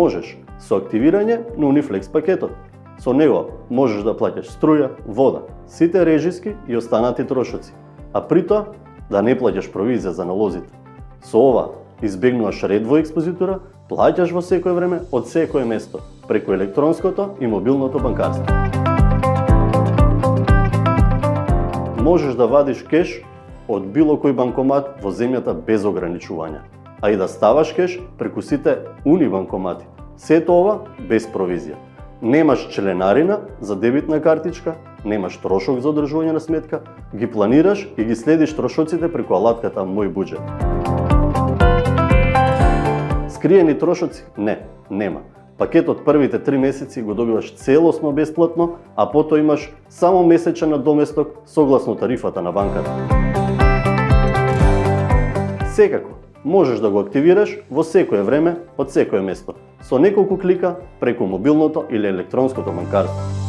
Можеш со активирање на Uniflex пакетот. Со него можеш да плаќаш струја, вода, сите режиски и останати трошоци, а при тоа да не плаќаш провизија за налозите. Со ова избегнуваш ред во експозитора, плаќаш во секое време од секое место, преку електронското и мобилното банкарство. Можеш да вадиш кеш од било кој банкомат во земјата без ограничувања, а и да ставаш кеш преку сите унибанкомати. Сето ова без провизија. Немаш членарина за дебитна картичка, немаш трошок за одржување на сметка, ги планираш и ги следиш трошоците преку алатката Мој буџет. Скриени трошоци? Не, нема. Пакетот првите 3 месеци го добиваш целосно бесплатно, а потоа имаш само месечен надоместок согласно тарифата на банката. Секако, можеш да го активираш во секое време, од секое место, со неколку клика преку мобилното или електронското банкарство.